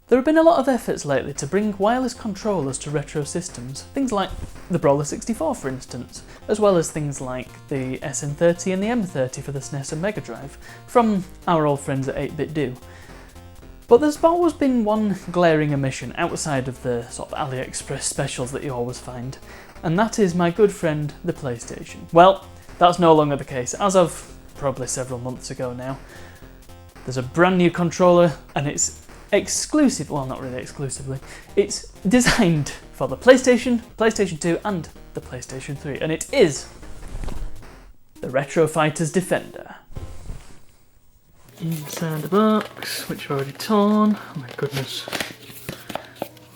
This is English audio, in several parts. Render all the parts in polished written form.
There have been a lot of efforts lately to bring wireless controllers to retro systems, things like the Brawler 64 for instance, as well as things like the SN30 and the M30 for the SNES and Mega Drive, from our old friends at 8BitDo. But there's always been one glaring omission outside of the sort of AliExpress specials that you always find, and that is my good friend the PlayStation. Well, that's no longer the case, as of probably several months ago now. There's a brand new controller and it's exclusive, well not really exclusively, it's designed for the PlayStation, PlayStation 2 and the PlayStation 3, and it is the Retro Fighters Defender. Inside the box, which I've already torn, oh my goodness,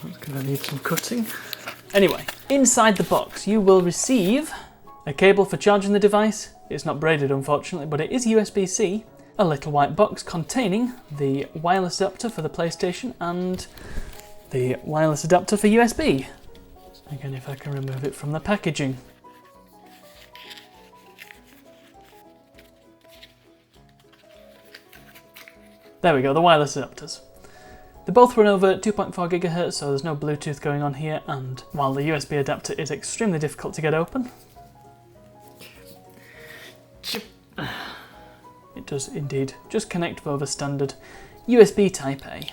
that's going to need some cutting. Anyway, inside the box you will receive a cable for charging the device. It's not braided unfortunately, but it is USB-C. A little white box containing the wireless adapter for the PlayStation and the wireless adapter for USB. Again, if I can remove it from the packaging. There we go, the wireless adapters. They both run over 2.4 GHz, so there's no Bluetooth going on here, and while the USB adapter is extremely difficult to get open, it does indeed just connect over standard USB Type A.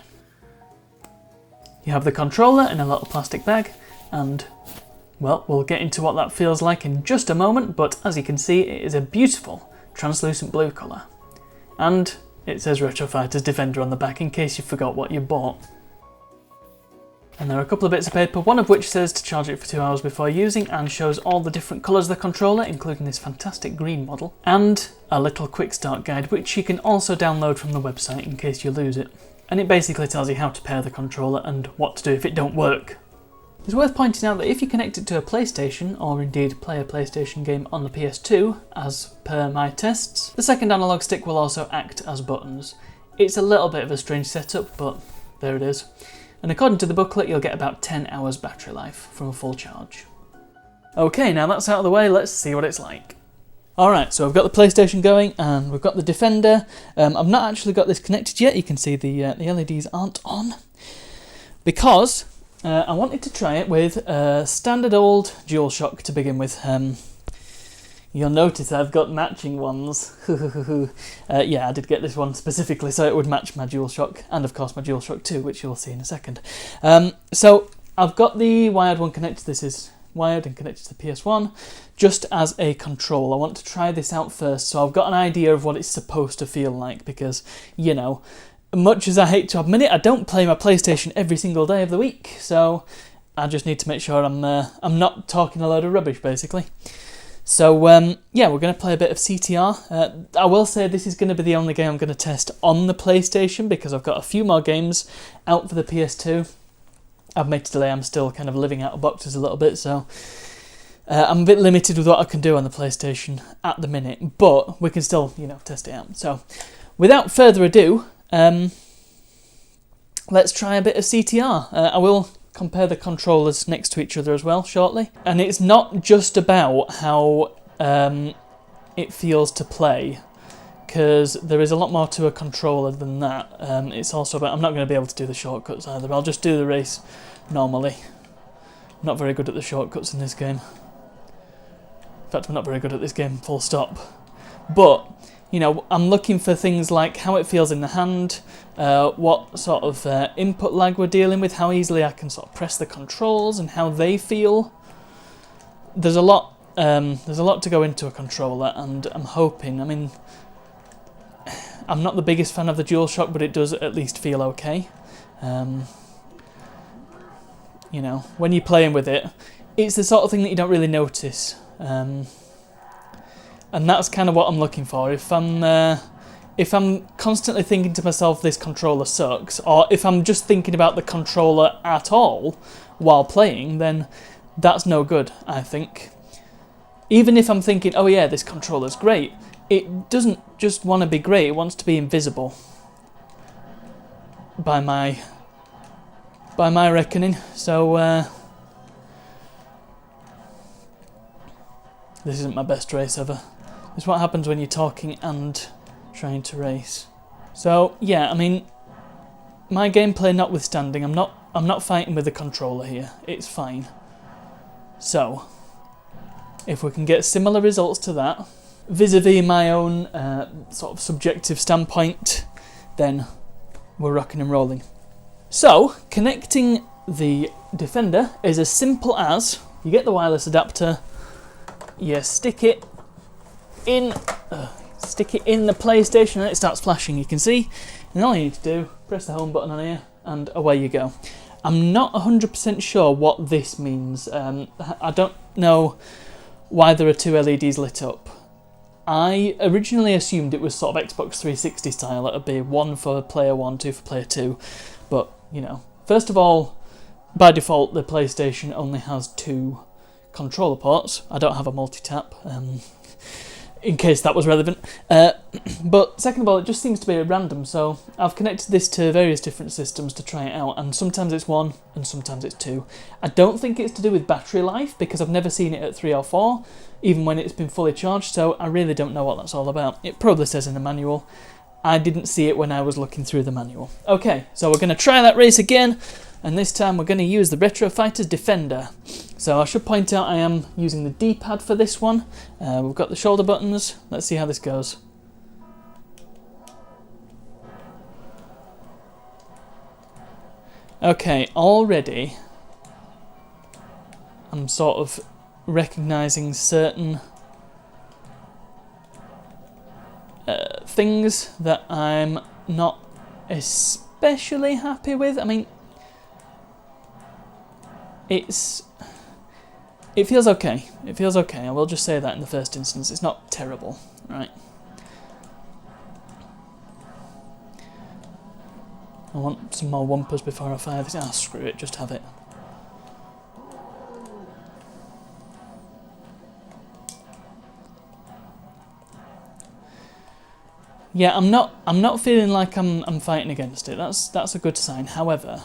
You have the controller in a little plastic bag, and well, we'll get into what that feels like in just a moment, but as you can see, it is a beautiful translucent blue colour. And it says Retro Fighters Defender on the back in case you forgot what you bought. And there are a couple of bits of paper, one of which says to charge it for 2 hours before using and shows all the different colours of the controller, including this fantastic green model, and a little quick start guide which you can also download from the website in case you lose it. And it basically tells you how to pair the controller and what to do if it don't work. It's worth pointing out that if you connect it to a PlayStation, or indeed play a PlayStation game on the PS2, as per my tests, the second analog stick will also act as buttons. It's a little bit of a strange setup, but there it is. And according to the booklet, you'll get about 10 hours battery life from a full charge. Okay, now that's out of the way, let's see what it's like. Alright, so we've got the PlayStation going and we've got the Defender. I've not actually got this connected yet, you can see the LEDs aren't on, because I wanted to try it with a standard old DualShock to begin with. You'll notice I've got matching ones. Yeah, I did get this one specifically so it would match my DualShock, and of course my DualShock 2, which you'll see in a second. So I've got the wired one connected. This is wired and connected to the PS1, just as a control. I want to try this out first, so I've got an idea of what it's supposed to feel like, because, you know, much as I hate to admit it, I don't play my PlayStation every single day of the week, so I just need to make sure I'm not talking a load of rubbish, basically. So, yeah, we're going to play a bit of CTR. I will say this is going to be the only game I'm going to test on the PlayStation, because I've got a few more games out for the PS2. Admittedly, I'm still kind of living out of boxes a little bit, so I'm a bit limited with what I can do on the PlayStation at the minute, but we can still, you know, test it out. So, without further ado, let's try a bit of CTR. I will compare the controllers next to each other as well shortly. And it's not just about how it feels to play, because there is a lot more to a controller than that. It's also about, I'm not going to be able to do the shortcuts either. I'll just do the race normally. I'm not very good at the shortcuts in this game. In fact, I'm not very good at this game, full stop. But, you know, I'm looking for things like how it feels in the hand, what sort of input lag we're dealing with, how easily I can sort of press the controls and how they feel. There's a lot to go into a controller, and I'm hoping, I mean, I'm not the biggest fan of the DualShock, but it does at least feel okay. You know, when you're playing with it, it's the sort of thing that you don't really notice. And that's kind of what I'm looking for. If I'm constantly thinking to myself, this controller sucks, or if I'm just thinking about the controller at all while playing, then that's no good, I think. Even if I'm thinking, oh yeah, this controller's great, it doesn't just want to be great, it wants to be invisible. By my reckoning. So, this isn't my best race ever. This is what happens when you're talking and trying to race. So, yeah, I mean, my gameplay notwithstanding, I'm not fighting with the controller here. It's fine. So, if we can get similar results to that, vis-a-vis my own sort of subjective standpoint, then we're rocking and rolling. So, connecting the Defender is as simple as you get the wireless adapter, you stick it in the PlayStation and it starts flashing, you can see, and all you need to do, press the home button on here and away you go. I'm not 100% sure what this means. I don't know why there are two LEDs lit up. I originally assumed it was sort of Xbox 360 style, it would be one for player 1, 2 for player 2, but you know, first of all, by default the PlayStation only has 2 controller ports. I don't have a multi-tap, in case that was relevant. But second of all, it just seems to be random, so I've connected this to various different systems to try it out, and sometimes it's 1 and sometimes it's 2. I don't think it's to do with battery life, because I've never seen it at 3 or 4, even when it's been fully charged, so I really don't know what that's all about. It probably says in the manual. I didn't see it when I was looking through the manual. Okay, so we're going to try that race again, and this time we're going to use the Retro Fighters Defender. So I should point out I am using the D-pad for this one. We've got the shoulder buttons. Let's see how this goes. Okay, already I'm sort of recognising certain things that I'm not especially happy with. I mean, it feels okay. It feels okay. I will just say that in the first instance. It's not terrible, right? I want some more wumpers before I fire this. Ah, screw it. Just have it. Yeah, I'm not feeling like I'm fighting against it. That's a good sign. However,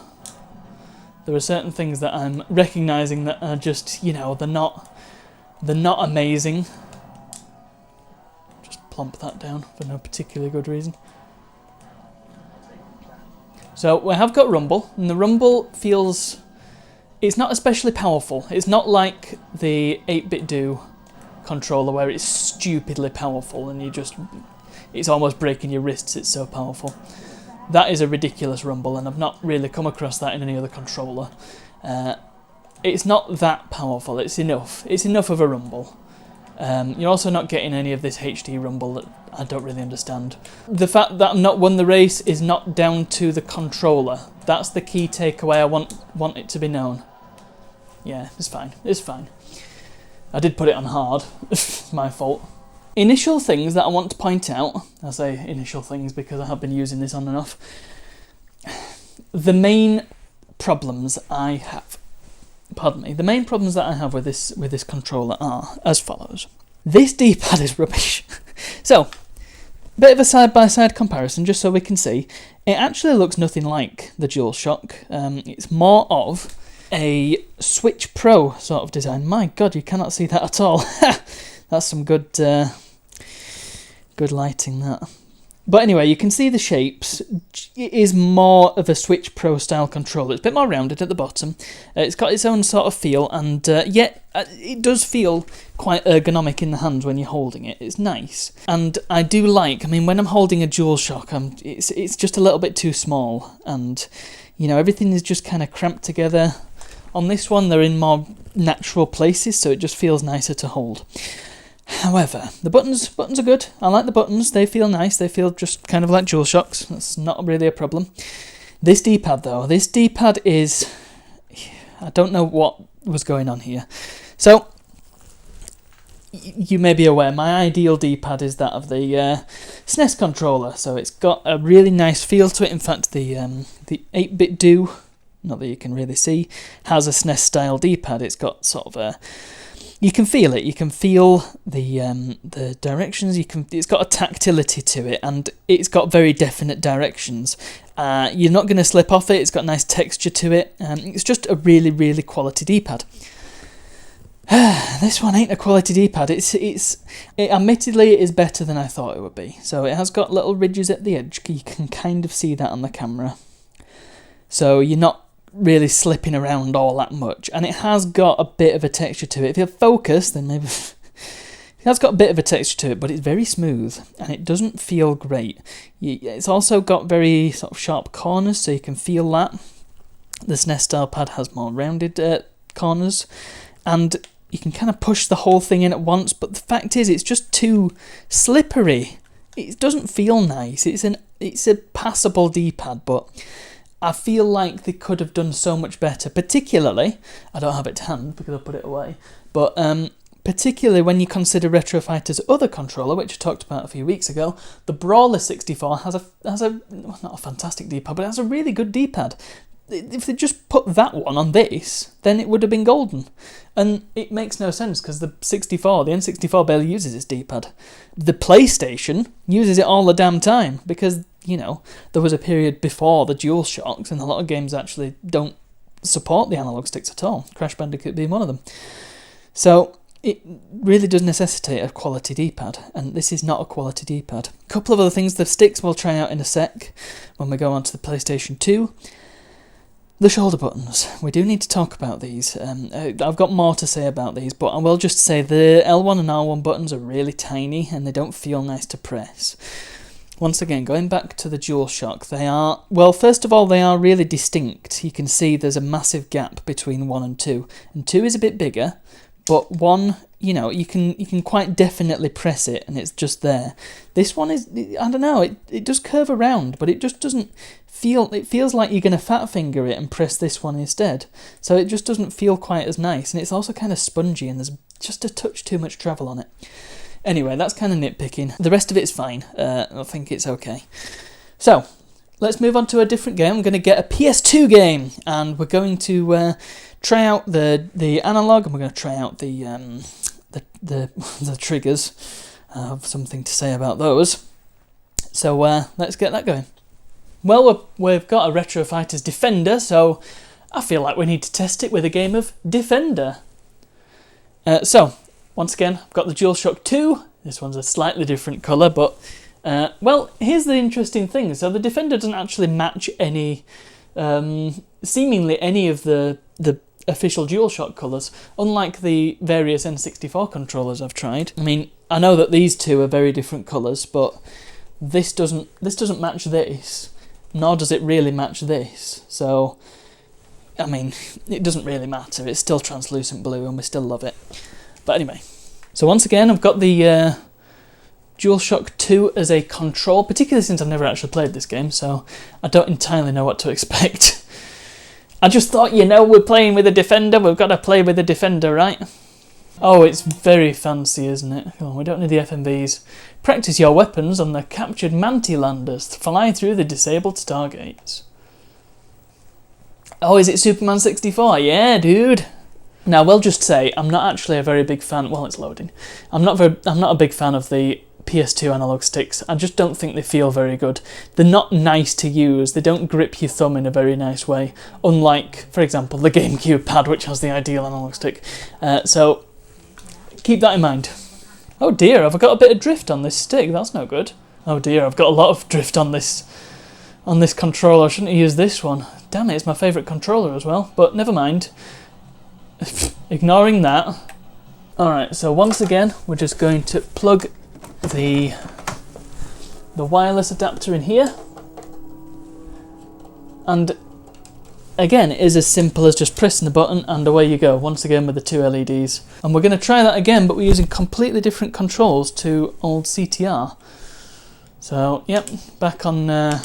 there are certain things that I'm recognising that are just, you know, they're not amazing. Just plump that down for no particularly good reason. So we have got rumble, and the rumble feels, it's not especially powerful. It's not like the 8-bit do controller where it's stupidly powerful and it's almost breaking your wrists, it's so powerful. That is a ridiculous rumble, and I've not really come across that in any other controller. It's not that powerful, it's enough. It's enough of a rumble. You're also not getting any of this HD rumble that I don't really understand. The fact that I've not won the race is not down to the controller. That's the key takeaway I want it to be known. Yeah, it's fine. It's fine. I did put it on hard. It's my fault. Initial things that I want to point out, I say initial things because I have been using this on and off. The main problems I have, the main problems that I have with this controller are as follows. This D-pad is rubbish. So, bit of a side-by-side comparison just so we can see. It actually looks nothing like the DualShock. It's more of a Switch Pro sort of design. My God, you cannot see that at all. That's some good lighting, that. But anyway, you can see the shapes. It is more of a Switch Pro style controller. It's a bit more rounded at the bottom. It's got its own sort of feel, and yet it does feel quite ergonomic in the hands when you're holding it. It's nice. And I do like, I mean, when I'm holding a DualShock, it's just a little bit too small, and you know, everything is just kind of cramped together. On this one, they're in more natural places, so it just feels nicer to hold. However, the buttons are good. I like the buttons. They feel nice. They feel just kind of like DualShocks. That's not really a problem. This D-pad, though, this D-pad is... I don't know what was going on here. So, you may be aware, my ideal D-pad is that of the SNES controller. So it's got a really nice feel to it. In fact, the 8-bit do, not that you can really see, has a SNES-style D-pad. It's got sort of a... You can feel it. You can feel the directions. It's got a tactility to it, and it's got very definite directions. You're not going to slip off it. It's got nice texture to it. It's just a really, really quality D-pad. This one ain't a quality D-pad. It admittedly is better than I thought it would be. So it has got little ridges at the edge. You can kind of see that on the camera. so you're not really slipping around all that much. And it has got a bit of a texture to it. If you're focused, then maybe... It has got a bit of a texture to it, but it's very smooth, and it doesn't feel great. It's also got very sort of sharp corners, so you can feel that. The SNES style pad has more rounded corners, and you can kind of push the whole thing in at once, but the fact is it's just too slippery. It doesn't feel nice. It's a passable D-pad, but I feel like they could have done so much better, particularly, I don't have it to hand because I put it away, but particularly when you consider Retro Fighter's other controller, which I talked about a few weeks ago. The Brawler 64 has a well, not a fantastic D-pad, but it has a really good D-pad. If they just put that one on this, then it would have been golden. And it makes no sense, because the N64 barely uses its D-pad. The PlayStation uses it all the damn time, because, you know, there was a period before the DualShocks, and a lot of games actually don't support the analog sticks at all, Crash Bandicoot being one of them. So it really does necessitate a quality D-pad, and this is not a quality D-pad. A couple of other things, the sticks we'll try out in a sec when we go on to the PlayStation 2. The shoulder buttons. We do need to talk about these. I've got more to say about these, but I will just say the L1 and R1 buttons are really tiny, and they don't feel nice to press. Once again, going back to the DualShock, they are... Well, first of all, they are really distinct. You can see there's a massive gap between 1 and 2. And 2 is a bit bigger, but 1, you know, you can quite definitely press it, and it's just there. This one is... I don't know, it does curve around, but it just doesn't feel... It feels like you're going to fat finger it and press this one instead. So it just doesn't feel quite as nice, and it's also kind of spongy, and there's just a touch too much travel on it. Anyway, that's kind of nitpicking. The rest of it's fine. I think it's okay. So, let's move on to a different game. I'm going to get a PS2 game, and we're going to try out the analog, and we're going to try out the triggers. I have something to say about those. So let's get that going. Well, we've got a Retro Fighters Defender, so I feel like we need to test it with a game of Defender. So, once again, I've got the DualShock 2. This one's a slightly different colour, but, well, here's the interesting thing. So the Defender doesn't actually match any, seemingly any of the official DualShock colours, unlike the various N64 controllers I've tried. I mean, I know that these two are very different colours, but this doesn't match this, nor does it really match this. So, I mean, it doesn't really matter. It's still translucent blue, and we still love it. But anyway, so once again, I've got the DualShock 2 as a control, particularly since I've never actually played this game, so I don't entirely know what to expect. I just thought, you know, we're playing with a Defender, we've got to play with a Defender, right? Oh, it's very fancy, isn't it? Come on, we don't need the FMVs. Practice your weapons on the captured Manti-Landers. Fly through the disabled stargates. Oh, is it Superman 64? Yeah, dude. Now, we'll just say, I'm not actually a very big fan... Well, it's loading. I'm not a big fan of the PS2 analog sticks. I just don't think they feel very good. They're not nice to use. They don't grip your thumb in a very nice way. Unlike, for example, the GameCube pad, which has the ideal analog stick. So, keep that in mind. Oh dear, I've got a bit of drift on this stick. That's no good. Oh dear, I've got a lot of drift on this controller. I shouldn't have used this one. Damn it, it's my favourite controller as well. But never mind. Ignoring that. Alright, so once again, we're just going to plug the wireless adapter in here. And again, it is as simple as just pressing the button and away you go, once again with the two LEDs. And we're going to try that again, but we're using completely different controls to old CTR. So, yep, back on the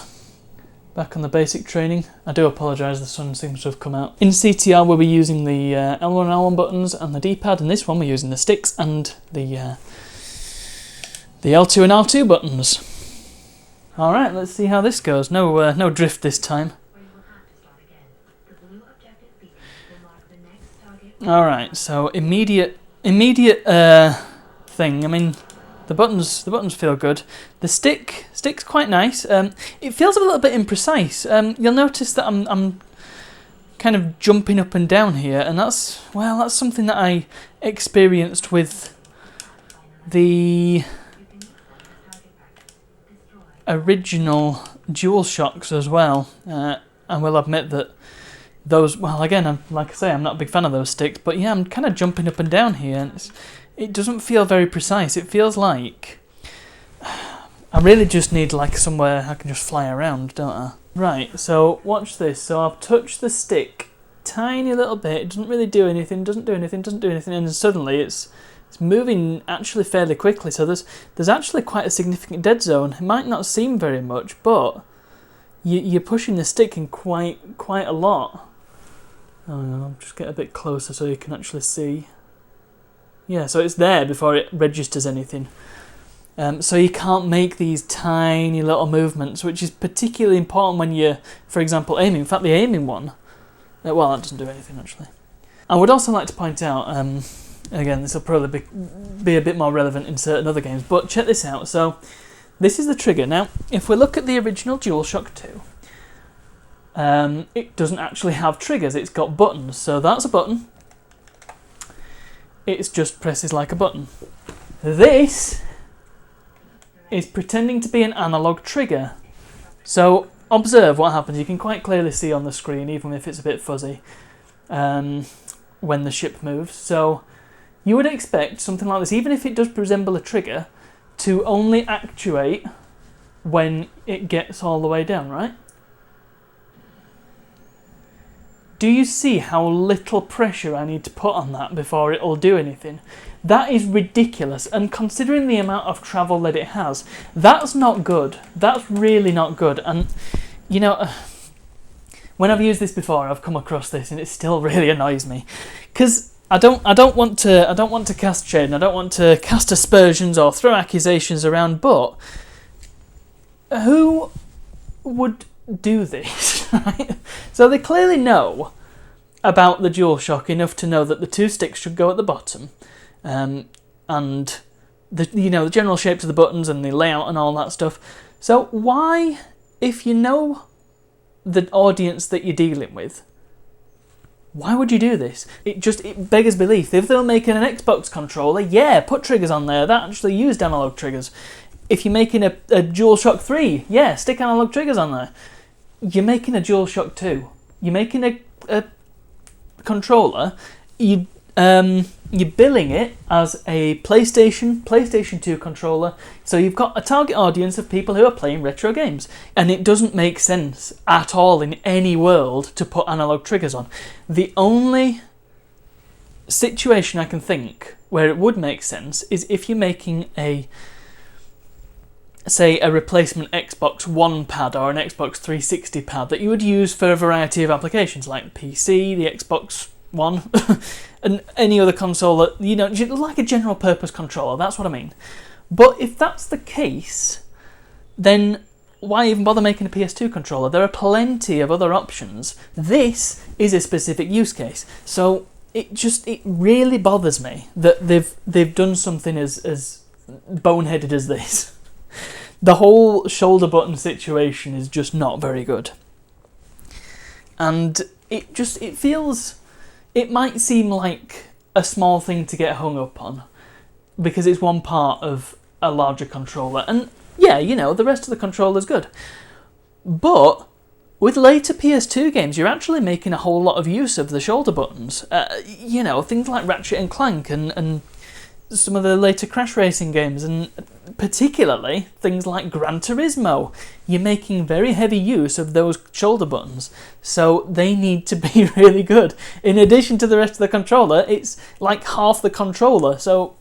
basic training. I do apologise, the sun seems to have come out. In CTR we'll be using the L1 and R1 buttons and the D-pad, and this one we're using the sticks and the L2 and R2 buttons. Alright, let's see how this goes. No drift this time. Alright, so immediate thing. I mean, the buttons feel good. The stick's quite nice. It feels a little bit imprecise. You'll notice that I'm kind of jumping up and down here, and that's something that I experienced with the original DualShocks as well. I will admit that those, well, again, like I say, I'm not a big fan of those sticks, but yeah, I'm kind of jumping up and down here, and it doesn't feel very precise. It feels like I really just need like somewhere I can just fly around, don't I? Right, so watch this. So I've touched the stick tiny little bit, it doesn't really do anything, doesn't do anything, and then suddenly it's moving actually fairly quickly, so there's actually quite a significant dead zone. It might not seem very much, but you're pushing the stick in quite a lot. Oh no, I'll just get a bit closer so you can actually see. Yeah, so it's there before it registers anything. So you can't make these tiny little movements, which is particularly important when you're, for example, aiming. In fact, the aiming one, well, that doesn't do anything actually. I would also like to point out, again, this will probably be a bit more relevant in certain other games, but check this out. So this is the trigger. Now, if we look at the original DualShock 2, it doesn't actually have triggers, it's got buttons. So that's a button. It just presses like a button. This is pretending to be an analog trigger. So observe what happens. You can quite clearly see on the screen, even if it's a bit fuzzy, when the ship moves. So you would expect something like this, even if it does resemble a trigger, to only actuate when it gets all the way down, right? Do you see how little pressure I need to put on that before it'll do anything? That is ridiculous, and considering the amount of travel that it has, that's not good. That's really not good. And you know, when I've used this before, I've come across this, and it still really annoys me, because I don't want to cast shade, and I don't want to cast aspersions or throw accusations around, but who would do this, right? So they clearly know about the DualShock enough to know that the two sticks should go at the bottom, and the general shapes of the buttons and the layout and all that stuff. So why, if you know the audience that you're dealing with, why would you do this? It beggars belief. If they were making an Xbox controller, yeah, put triggers on there that actually used analog triggers. If you're making a DualShock 3, yeah, stick analog triggers on there. You're making a DualShock 2. You're making a controller. You're billing it as a PlayStation 2 controller. So you've got a target audience of people who are playing retro games. And it doesn't make sense at all in any world to put analog triggers on. The only situation I can think where it would make sense is if you're making say a replacement Xbox One pad or an Xbox 360 pad that you would use for a variety of applications like PC, the Xbox One, and any other console that, like a general purpose controller, that's what I mean. But if that's the case, then why even bother making a PS2 controller? There are plenty of other options. This is a specific use case. So it really bothers me that they've done something as boneheaded as this. The whole shoulder button situation is just not very good. And it feels, it might seem like a small thing to get hung up on because it's one part of a larger controller. And yeah, the rest of the controller's good. But with later PS2 games, you're actually making a whole lot of use of the shoulder buttons. Things like Ratchet and Clank and some of the later Crash Racing games, and particularly things like Gran Turismo. You're making very heavy use of those shoulder buttons, so they need to be really good. In addition to the rest of the controller, it's like half the controller, so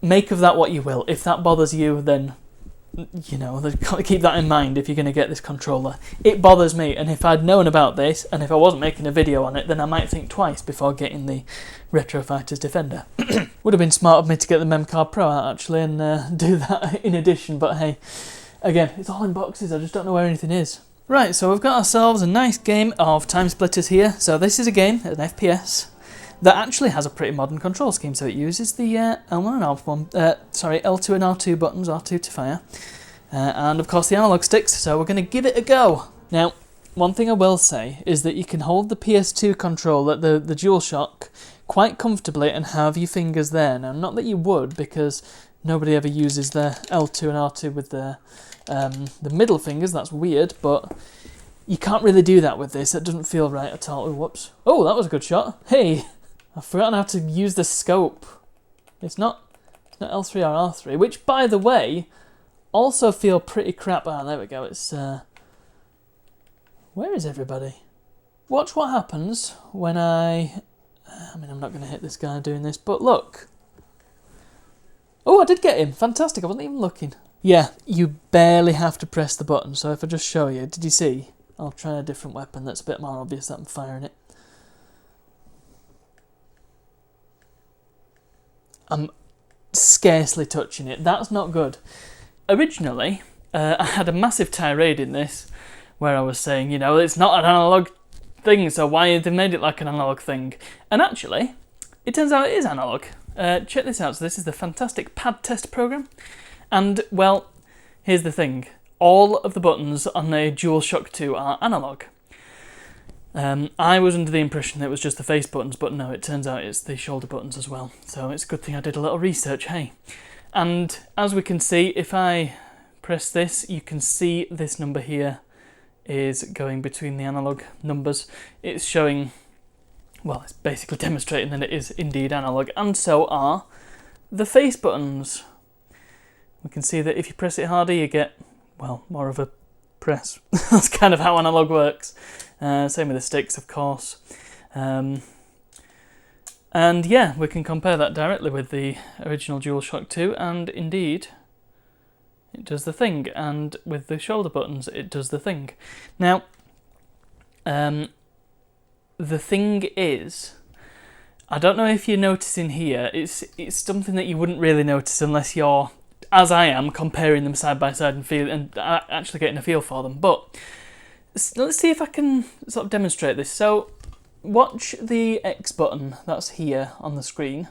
make of that what you will. If that bothers you, then keep that in mind if you're going to get this controller. It bothers me, and if I'd known about this, and if I wasn't making a video on it, then I might think twice before getting the Retro Fighters Defender. Would have been smart of me to get the Memcard Pro out, actually, and do that in addition, but hey, again, it's all in boxes, I just don't know where anything is. Right, so we've got ourselves a nice game of Time Splitters here. So this is a game, an FPS, that actually has a pretty modern control scheme. So it uses the L1 and L2 and R2 buttons, R2 to fire, and of course the analog sticks, so we're going to give it a go. Now, one thing I will say is that you can hold the PS2 controller, the DualShock, quite comfortably and have your fingers there. Now, not that you would, because Nobody ever uses their L2 and R2 with the middle fingers. That's weird, but you can't really do that with this. It doesn't feel right at all. Oh, whoops. Oh, that was a good shot. Hey, I've forgotten how to use the scope. It's not L3 or R3, which, by the way, also feel pretty crap. Ah, there we go. It's where is everybody? Watch what happens when I mean, I'm not going to hit this guy doing this, but look. Oh, I did get him. Fantastic. I wasn't even looking. Yeah, you barely have to press the button. So if I just show you, did you see? I'll try a different weapon that's a bit more obvious that I'm firing it. I'm scarcely touching it. That's not good. Originally, I had a massive tirade in this where I was saying, you know, it's not an analog thing, so why have they made it like an analog thing? And actually, it turns out it is analog. Check this out. So this is the fantastic pad test program. And, well, here's the thing. All of the buttons on the DualShock 2 are analog. I was under the impression that it was just the face buttons, but no, it turns out it's the shoulder buttons as well. So it's a good thing I did a little research, hey. And as we can see, if I press this, you can see this number here is going between the analog numbers. It's showing, well, it's basically demonstrating that it is indeed analog, and so are the face buttons. We can see that if you press it harder, you get, well, more of a press. That's kind of how analog works. Same with the sticks, of course. And yeah, we can compare that directly with the original DualShock 2, and indeed, it does the thing. And with the shoulder buttons, it does the thing. Now, the thing is, I don't know if you're noticing here, it's something that you wouldn't really notice unless you're, as I am, comparing them side by side and actually getting a feel for them. But let's see if I can sort of demonstrate this. So watch the X button that's here on the screen.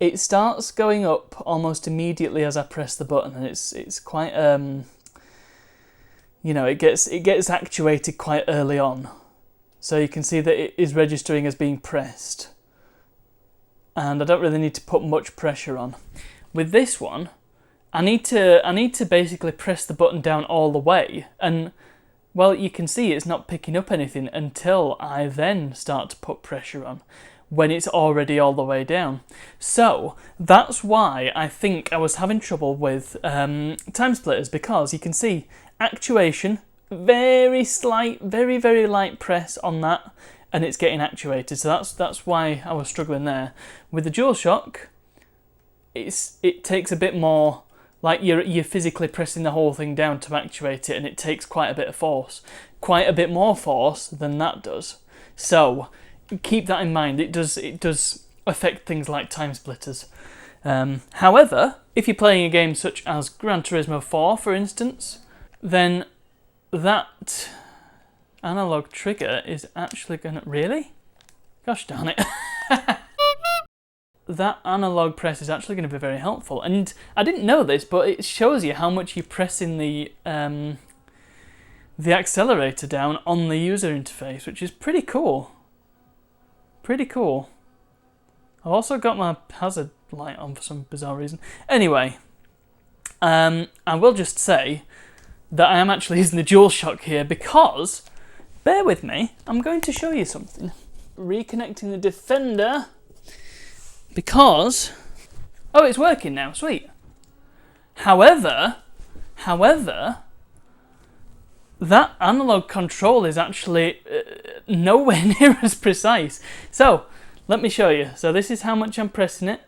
It starts going up almost immediately as I press the button, and it's quite you know, it gets actuated quite early on. So you can see that it is registering as being pressed. And I don't really need to put much pressure on. With this one, I need to basically press the button down all the way, and well, you can see it's not picking up anything until I then start to put pressure on, when it's already all the way down. So that's why I think I was having trouble with time splitters, because you can see actuation, very slight, very, very light press on that, and it's getting actuated. So that's why I was struggling there. With the DualShock, it takes a bit more, like you're physically pressing the whole thing down to actuate it, and it takes quite a bit of force, quite a bit more force than that does. So keep that in mind. It does affect things like time splitters. However, if you're playing a game such as Gran Turismo 4, for instance, then that analog trigger is actually going to... Really? Gosh darn it. That analog press is actually going to be very helpful. And I didn't know this, but it shows you how much you're pressing the accelerator down on the user interface, which is pretty cool. Pretty cool. I've also got my hazard light on for some bizarre reason. Anyway, I will just say that I am actually using the DualShock here because, bear with me, I'm going to show you something. Reconnecting the Defender, because, oh, it's working now, sweet. However, that analog control is actually nowhere near as precise. So, let me show you. So this is how much I'm pressing it.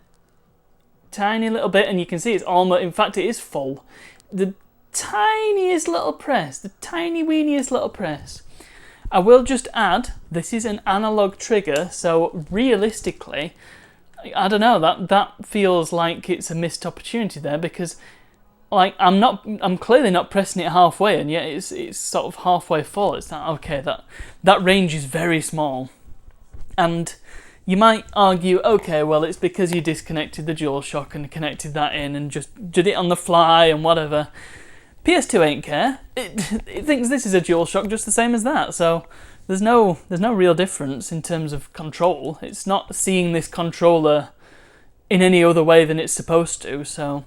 Tiny little bit, and you can see it's almost, in fact it is full. The tiniest little press, the tiny weeniest little press. I will just add, this is an analog trigger, so realistically, I don't know, that feels like it's a missed opportunity there, because like I'm clearly not pressing it halfway, and yet it's sort of halfway full. It's that okay, that range is very small. And you might argue, okay, well, it's because you disconnected the DualShock and connected that in and just did it on the fly and whatever. PS2 ain't care. It thinks this is a DualShock just the same as that, so there's no real difference in terms of control. It's not seeing this controller in any other way than it's supposed to, so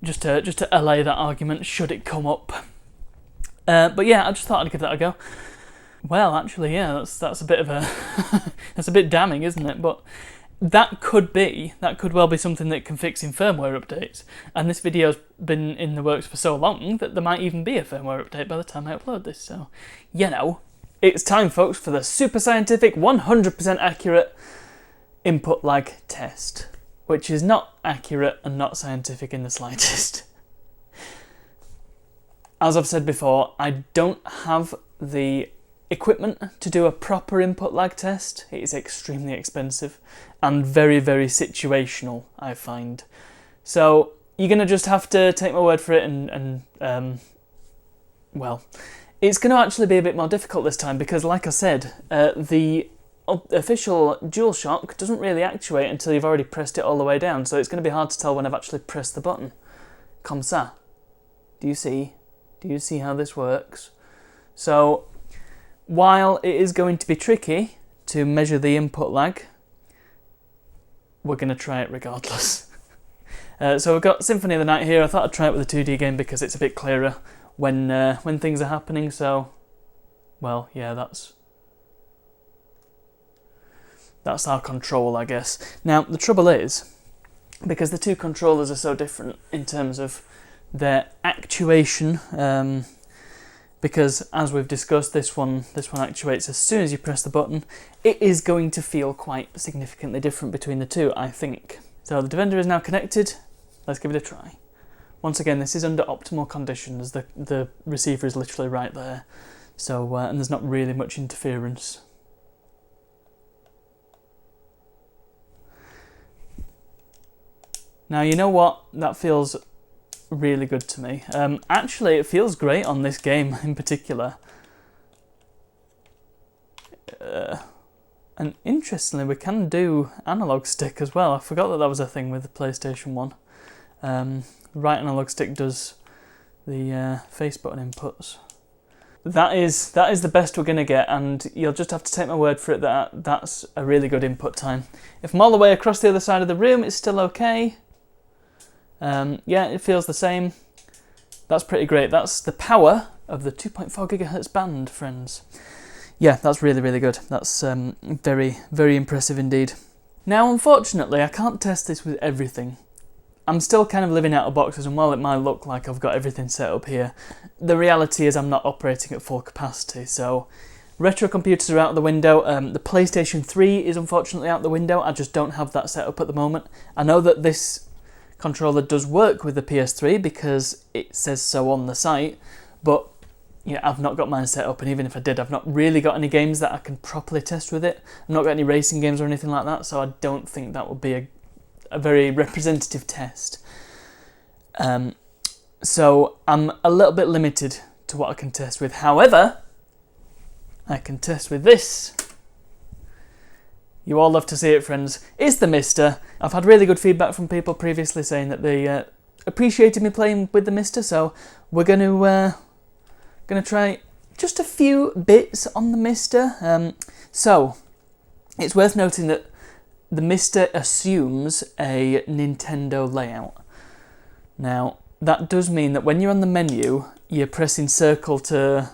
just to allay that argument should it come up. But yeah, I just thought I'd give that a go. Well, actually, yeah, that's a bit of a that's a bit damning, isn't it? But that could well be something that can fix in firmware updates. And this video's been in the works for so long that there might even be a firmware update by the time I upload this. So, you know, it's time, folks, for the super scientific, 100% accurate input lag test, which is not accurate and not scientific in the slightest. As I've said before, I don't have the equipment to do a proper input lag test. It is extremely expensive and very, very situational, I find. So you're going to just have to take my word for it and well, it's going to actually be a bit more difficult this time because, like I said, the official DualShock doesn't really actuate until you've already pressed it all the way down, so it's going to be hard to tell when I've actually pressed the button. Comme ça. Do you see? Do you see how this works? So, while it is going to be tricky to measure the input lag, we're going to try it regardless. So we've got Symphony of the Night here. I thought I'd try it with a 2D game because it's a bit clearer when things are happening. So, well, yeah, that's our control, I guess. Now, the trouble is, because the two controllers are so different in terms of their actuation, because as we've discussed, this one actuates as soon as you press the button, it is going to feel quite significantly different between the two, I think. So the Defender is now connected. Let's give it a try. Once again, this is under optimal conditions. The receiver is literally right there, so and there's not really much interference. Now, you know what? That feels really good to me. Actually, it feels great on this game in particular. And interestingly, we can do analog stick as well. I forgot that was a thing with the PlayStation 1. Right analog stick does the face button inputs. That is the best we're going to get, and you'll just have to take my word for it that that's a really good input time. If I'm all the way across the other side of the room, it's still okay. Yeah, it feels the same. That's pretty great. That's the power of the 2.4 GHz band, friends. Yeah, that's really, really good. That's very, very impressive indeed. Now, unfortunately, I can't test this with everything. I'm still kind of living out of boxes, and while it might look like I've got everything set up here, the reality is I'm not operating at full capacity, so retro computers are out the window. The PlayStation 3 is unfortunately out the window. I just don't have that set up at the moment. I know that this controller does work with the PS3 because it says so on the site, but yeah, I've not got mine set up, and even if I did, I've not really got any games that I can properly test with it. I've not got any racing games or anything like that, so I don't think that would be a very representative test. So I'm a little bit limited to what I can test with. However, I can test with this. You all love to see it, friends. It's the Mister. I've had really good feedback from people previously saying that they appreciated me playing with the Mister, so we're going to try just a few bits on the Mister. So it's worth noting that the Mister assumes a Nintendo layout. Now, that does mean that when you're on the menu, you're pressing circle to,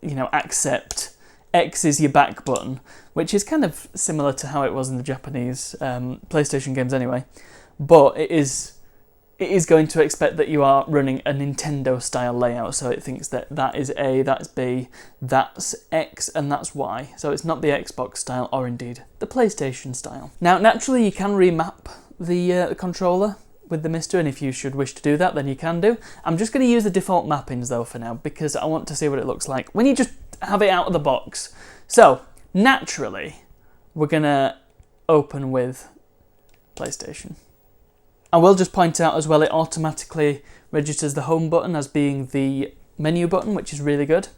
accept. X is your back button, which is kind of similar to how it was in the Japanese PlayStation games anyway. But it is going to expect that you are running a Nintendo-style layout, so it thinks that that is A, that's B, that's X, and that's Y. So it's not the Xbox style, or indeed the PlayStation style. Now, naturally, you can remap the controller with the Mister, and if you should wish to do that, then you can do. I'm just going to use the default mappings, though, for now, because I want to see what it looks like when you just have it out of the box. So, naturally, we're going to open with PlayStation. I will just point out as well, it automatically registers the home button as being the menu button, which is really good.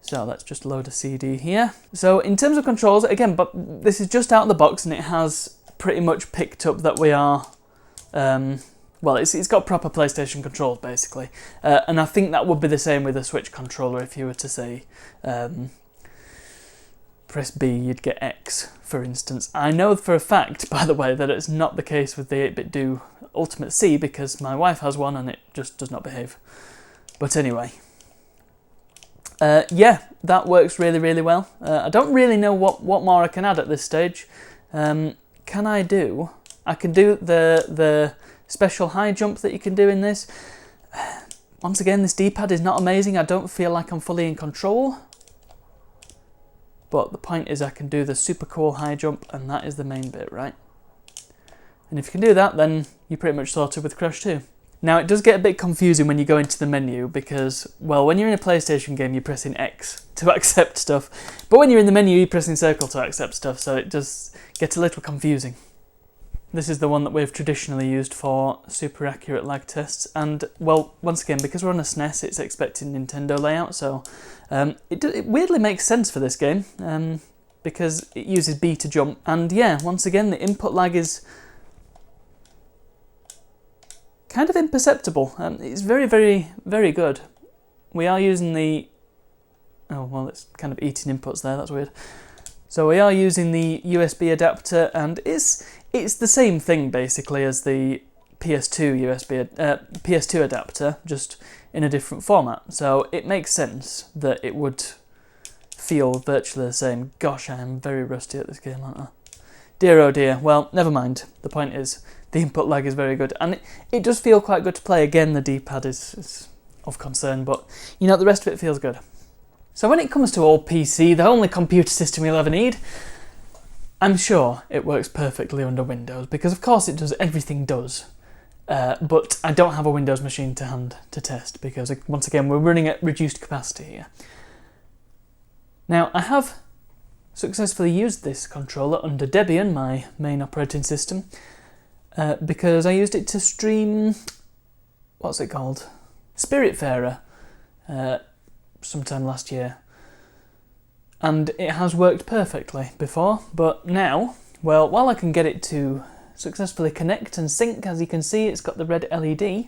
So let's just load a CD here. So in terms of controls, again, but this is just out of the box, and it has pretty much picked up that we are, well, it's got proper PlayStation controls, basically. And I think that would be the same with a Switch controller if you were to say, press B, you'd get X, for instance. I know for a fact, by the way, that it's not the case with the 8BitDo Ultimate C, because my wife has one and it just does not behave. But anyway, yeah, that works really, really well. I don't really know what more I can add at this stage. I can do the special high jump that you can do in this. Once again, this D-pad is not amazing. I don't feel like I'm fully in control. But the point is I can do the super cool high jump, and that is the main bit, right? And if you can do that, then you're pretty much sorted with Crash 2. Now, it does get a bit confusing when you go into the menu because, well, when you're in a PlayStation game, you're pressing X to accept stuff. But when you're in the menu, you're pressing circle to accept stuff, so it does get a little confusing. This is the one that we've traditionally used for super accurate lag tests, and, well, once again, because we're on a SNES, it's expecting Nintendo layout, so it weirdly makes sense for this game, because it uses B to jump, and yeah, once again, the input lag is kind of imperceptible. It's very, very, very good. We are using the... Oh, well, it's kind of eating inputs there, that's weird. So we are using the USB adapter, and it's the same thing basically as the PS2 adapter, just in a different format. So it makes sense that it would feel virtually the same. Gosh, I am very rusty at this game, aren't I? Dear oh dear. Well, never mind. The point is, the input lag is very good, and it does feel quite good to play. Again, the D-pad is of concern, but you know, the rest of it feels good. So when it comes to old PC, the only computer system you'll ever need, I'm sure it works perfectly under Windows, because of course it does, everything does. But I don't have a Windows machine to hand to test, because once again we're running at reduced capacity here. Now, I have successfully used this controller under Debian, my main operating system, because I used it to stream, what's it called? Spiritfarer, sometime last year. And it has worked perfectly before, but now, well, while I can get it to successfully connect and sync, as you can see, it's got the red LED,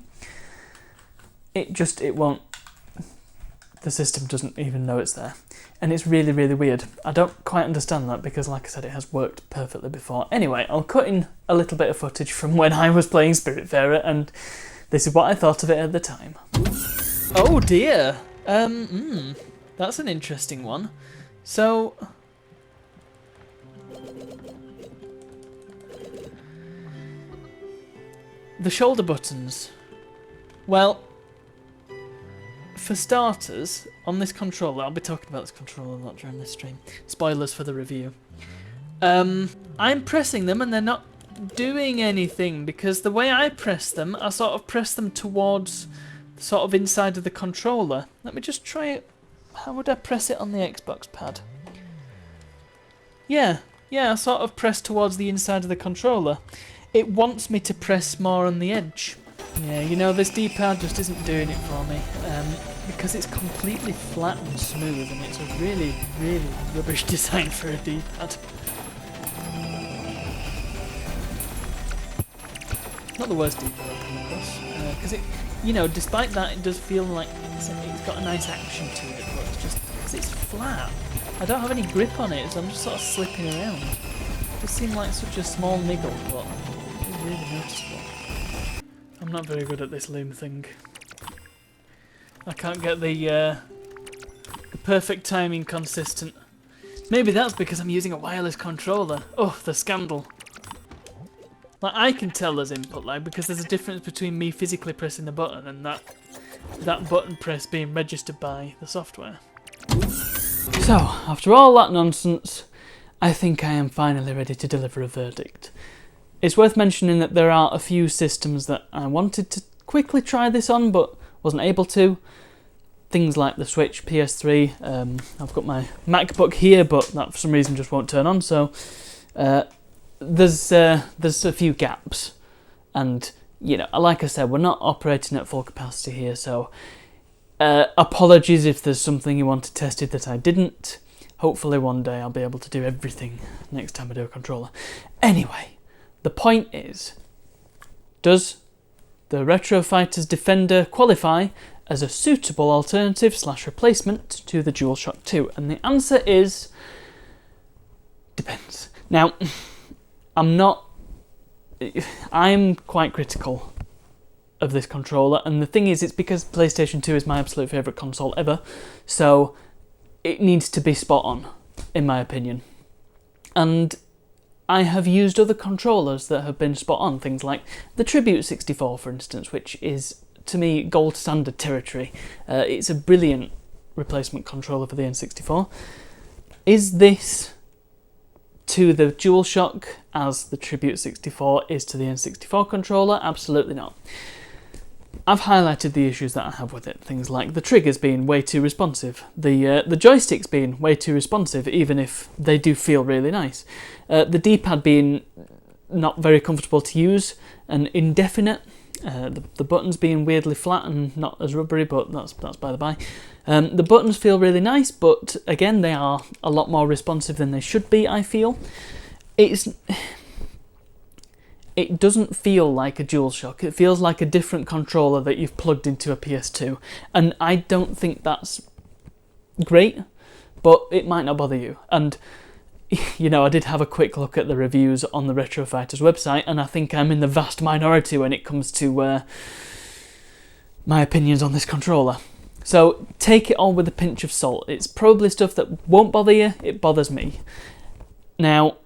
it won't, the system doesn't even know it's there. And it's really, really weird. I don't quite understand that because, like I said, it has worked perfectly before. Anyway, I'll cut in a little bit of footage from when I was playing Spiritfarer, and this is what I thought of it at the time. Oh dear! That's an interesting one. So, the shoulder buttons. Well, for starters, on this controller, I'll be talking about this controller a lot during this stream. Spoilers for the review. I'm pressing them and they're not doing anything because the way I press them, I sort of press them towards the sort of inside of the controller. Let me just try it. How would I press it on the Xbox pad? Yeah, I sort of press towards the inside of the controller. It wants me to press more on the edge. Yeah, you know, this D-pad just isn't doing it for me, because it's completely flat and smooth, and it's a really, really rubbish design for a D-pad. Not the worst D-pad I've come across, because it, you know, despite that, it does feel like it's got a nice action to it, but it's just because it's flat. I don't have any grip on it, so I'm just sort of slipping around. It does seem like such a small niggle, but it's really noticeable. I'm not very good at this loom thing. I can't get the perfect timing consistent. Maybe that's because I'm using a wireless controller. Oh, the scandal. Like, I can tell there's input lag because there's a difference between me physically pressing the button and that button press being registered by the software. So, after all that nonsense, I think I am finally ready to deliver a verdict. It's worth mentioning that there are a few systems that I wanted to quickly try this on but wasn't able to. Things like the Switch, PS3, I've got my MacBook here but that for some reason just won't turn on, so there's a few gaps. And, you know, like I said, we're not operating at full capacity here, so apologies if there's something you wanted tested that I didn't. Hopefully one day I'll be able to do everything next time I do a controller. Anyway. The point is, does the Retro Fighters Defender qualify as a suitable alternative / replacement to the DualShock 2? And the answer is depends. Now, I'm quite critical of this controller, and the thing is, it's because PlayStation 2 is my absolute favourite console ever, so it needs to be spot on, in my opinion. And I have used other controllers that have been spot on, things like the Tribute 64, for instance, which is, to me, gold standard territory. It's a brilliant replacement controller for the N64. Is this to the DualShock as the Tribute 64 is to the N64 controller? Absolutely not. I've highlighted the issues that I have with it, things like the triggers being way too responsive, the joysticks being way too responsive, even if they do feel really nice, the D-pad being not very comfortable to use and indefinite, the buttons being weirdly flat and not as rubbery, but that's by the by. The buttons feel really nice, but again, they are a lot more responsive than they should be, I feel. It doesn't feel like a DualShock. It feels like a different controller that you've plugged into a PS2. And I don't think that's great, but it might not bother you. And, you know, I did have a quick look at the reviews on the Retro Fighters website, and I think I'm in the vast minority when it comes to my opinions on this controller. So take it all with a pinch of salt. It's probably stuff that won't bother you. It bothers me. Now,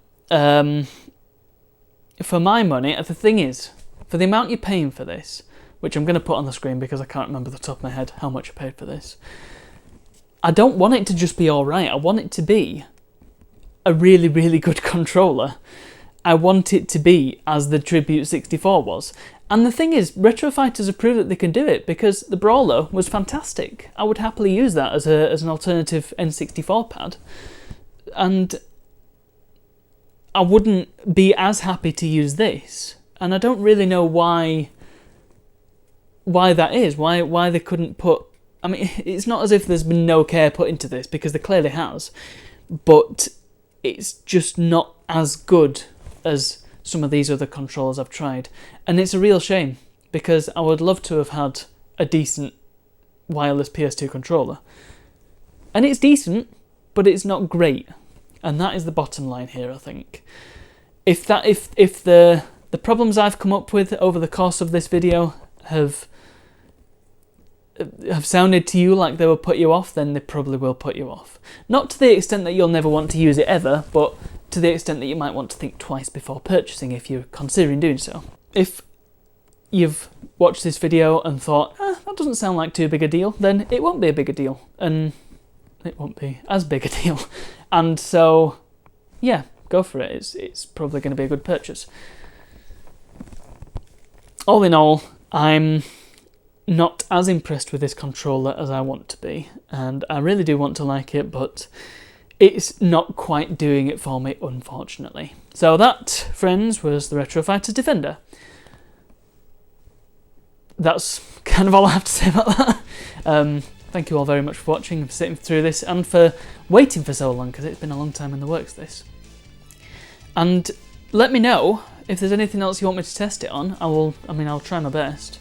for my money, the thing is, for the amount you're paying for this, which I'm going to put on the screen because I can't remember the top of my head how much I paid for this, I don't want it to just be alright. I want it to be a really, really good controller. I want it to be as the Tribute 64 was. And the thing is, Retro Fighters have proved that they can do it, because the Brawler was fantastic. I would happily use that as an alternative N64 pad. And I wouldn't be as happy to use this, and I don't really know why that is, why they couldn't put... I mean, it's not as if there's been no care put into this, because there clearly has, but it's just not as good as some of these other controllers I've tried, and it's a real shame, because I would love to have had a decent wireless PS2 controller. And it's decent, but it's not great. And that is the bottom line here, I think. If the problems I've come up with over the course of this video have sounded to you like they will put you off, then they probably will put you off. Not to the extent that you'll never want to use it ever, but to the extent that you might want to think twice before purchasing if you're considering doing so. If you've watched this video and thought, that doesn't sound like too big a deal, then it won't be a big a deal. And it won't be as big a deal. And so, yeah, go for it. It's probably going to be a good purchase. All in all, I'm not as impressed with this controller as I want to be, and I really do want to like it, but it's not quite doing it for me, unfortunately. So that, friends, was the Retro Fighters Defender. That's kind of all I have to say about that. Thank you all very much for watching, for sitting through this, and for waiting for so long, because it's been a long time in the works, this. And let me know if there's anything else you want me to test it on. I'll try my best,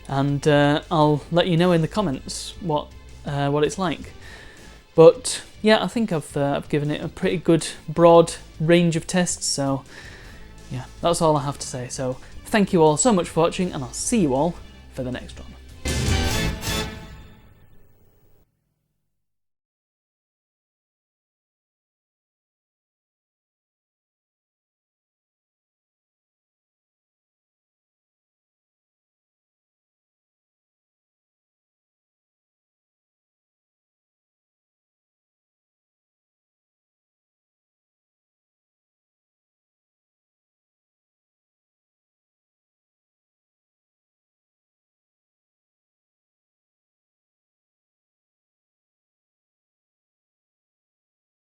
and I'll let you know in the comments what it's like. But yeah, I think I've given it a pretty good broad range of tests. So yeah, that's all I have to say. So thank you all so much for watching, and I'll see you all for the next one.